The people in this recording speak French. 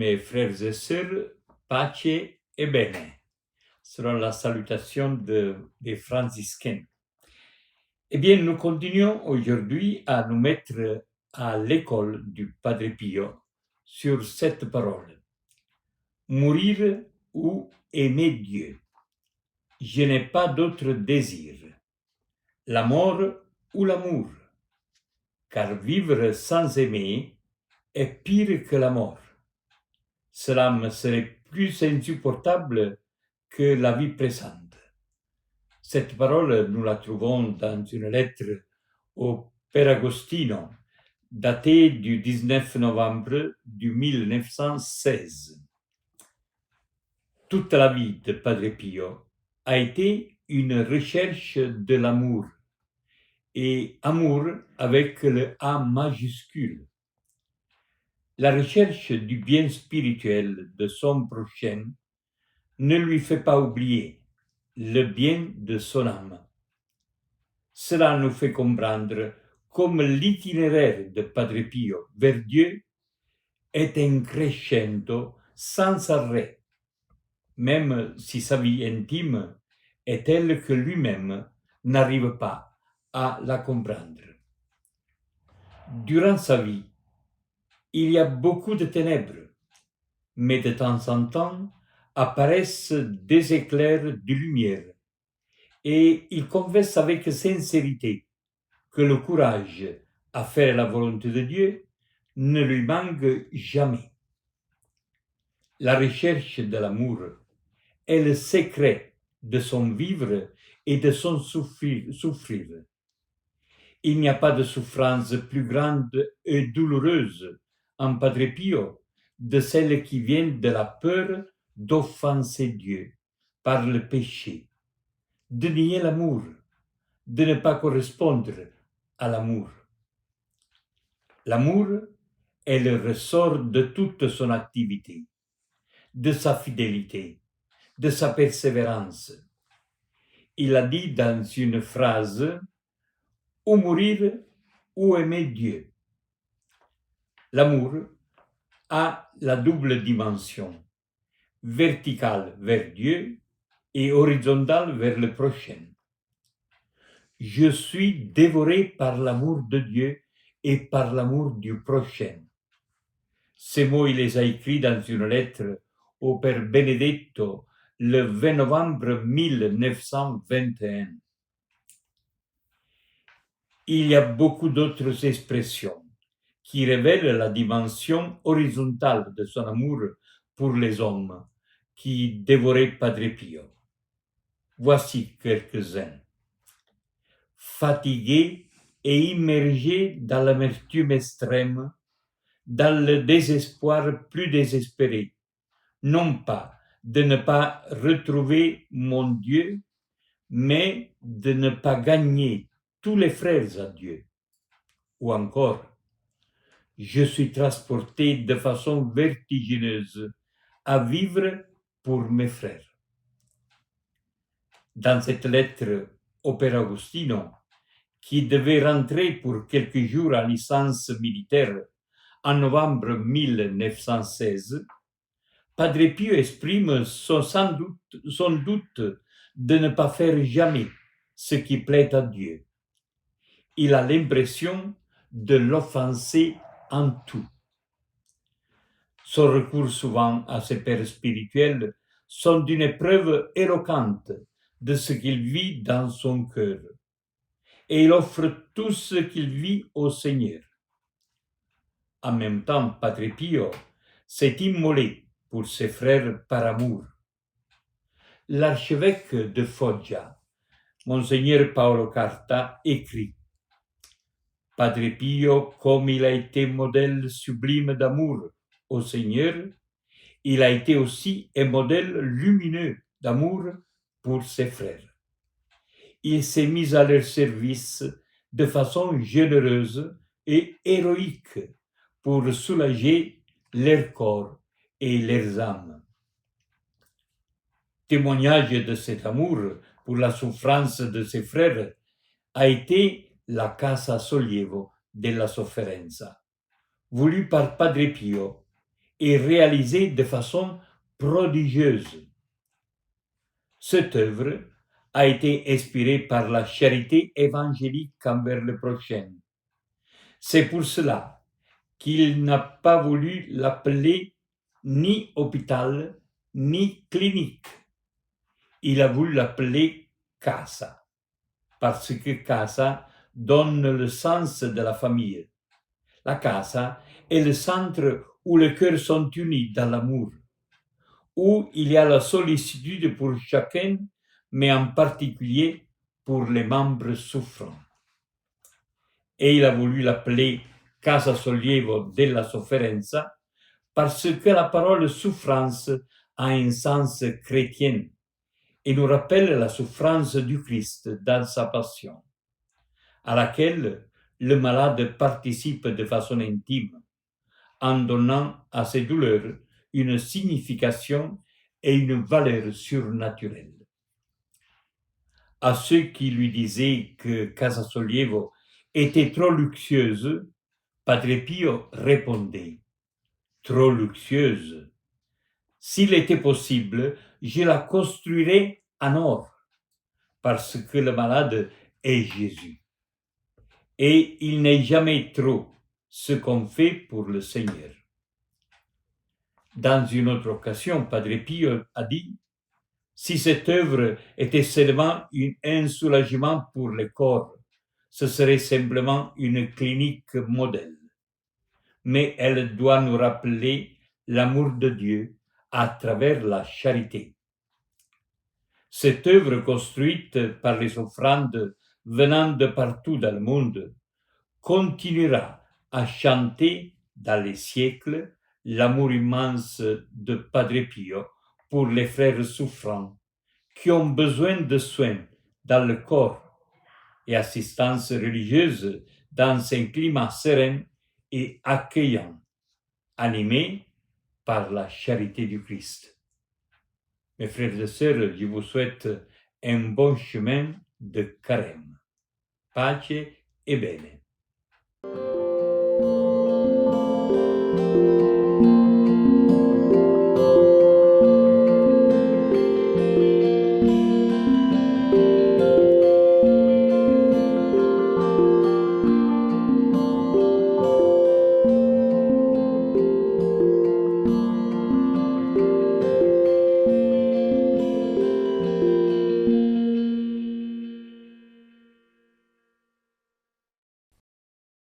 Mes frères et sœurs, pace et bene, selon la salutation des franciscains. Eh bien, nous continuons aujourd'hui à nous mettre à l'école du Padre Pio sur cette parole. Mourir ou aimer Dieu. Je n'ai pas d'autre désir. La mort ou l'amour. Car vivre sans aimer est pire que la mort. Cela me serait plus insupportable que la vie présente. Cette parole, nous la trouvons dans une lettre au Père Agostino, datée du 19 novembre 1916. Toute la vie de Padre Pio a été une recherche de l'amour, et amour avec le A majuscule. La recherche du bien spirituel de son prochain ne lui fait pas oublier le bien de son âme. Cela nous fait comprendre comme l'itinéraire de Padre Pio vers Dieu est un crescendo sans arrêt, même si sa vie intime est telle que lui-même n'arrive pas à la comprendre. Durant sa vie, il y a beaucoup de ténèbres, mais de temps en temps apparaissent des éclairs de lumière, et il confesse avec sincérité que le courage à faire la volonté de Dieu ne lui manque jamais. La recherche de l'amour est le secret de son vivre et de son souffrir. Il n'y a pas de souffrance plus grande et douloureuse en Padre Pio de celle qui vient de la peur d'offenser Dieu par le péché, de nier l'amour, de ne pas correspondre à l'amour. L'amour est le ressort de toute son activité, de sa fidélité, de sa persévérance. Il a dit dans une phrase « ou mourir ou aimer Dieu ». L'amour a la double dimension, verticale vers Dieu et horizontale vers le prochain. Je suis dévoré par l'amour de Dieu et par l'amour du prochain. Ces mots, il les a écrits dans une lettre au Père Benedetto le 20 novembre 1921. Il y a beaucoup d'autres expressions qui révèlent la dimension horizontale de son amour pour les hommes qui dévorait Padre Pio. Voici quelques-uns. Fatigué et immergé dans l'amertume extrême, dans le désespoir plus désespéré, non pas de ne pas retrouver mon Dieu, mais de ne pas gagner tous les frères à Dieu. Ou encore, je suis transporté de façon vertigineuse à vivre pour mes frères. Dans cette lettre au Père Agostino, qui devait rentrer pour quelques jours en licence militaire en novembre 1916, Padre Pio exprime son doute de ne pas faire jamais ce qui plaît à Dieu. Il a l'impression de l'offenser en tout. Son recours souvent à ses pères spirituels sont d'une preuve éloquente de ce qu'il vit dans son cœur. Et il offre tout ce qu'il vit au Seigneur. En même temps, Padre Pio s'est immolé pour ses frères par amour. L'archevêque de Foggia, Monseigneur Paolo Carta, écrit « Padre Pio, comme il a été modèle sublime d'amour au Seigneur, il a été aussi un modèle lumineux d'amour pour ses frères. Il s'est mis à leur service de façon généreuse et héroïque pour soulager leur corps et leurs âmes. » Témoignage de cet amour pour la souffrance de ses frères a été la Casa Sollievo della Sofferenza, voulue par Padre Pio et réalisée de façon prodigieuse. Cette œuvre a été inspirée par la charité évangélique envers le prochain. C'est pour cela qu'il n'a pas voulu l'appeler ni hôpital, ni clinique. Il a voulu l'appeler casa, parce que casa donne le sens de la famille. La casa est le centre où les cœurs sont unis dans l'amour, où il y a la sollicitude pour chacun, mais en particulier pour les membres souffrants. Et il a voulu l'appeler Casa Sollievo della Sofferenza parce que la parole souffrance a un sens chrétien et nous rappelle la souffrance du Christ dans sa passion, à laquelle le malade participe de façon intime, en donnant à ses douleurs une signification et une valeur surnaturelle. À ceux qui lui disaient que Casa Sollievo était trop luxueuse, Padre Pio répondait: trop luxueuse. S'il était possible, je la construirais en or, parce que le malade est Jésus. Et il n'est jamais trop ce qu'on fait pour le Seigneur. Dans une autre occasion, Padre Pio a dit: si cette œuvre était seulement un soulagement pour le corps, ce serait simplement une clinique modèle. Mais elle doit nous rappeler l'amour de Dieu à travers la charité. Cette œuvre construite par les offrandes venant de partout dans le monde continuera à chanter dans les siècles l'amour immense de Padre Pio pour les frères souffrants qui ont besoin de soins dans le corps et assistance religieuse dans un climat serein et accueillant, animé par la charité du Christ. Mes frères et sœurs, je vous souhaite un bon chemin de carême. Pace e bene.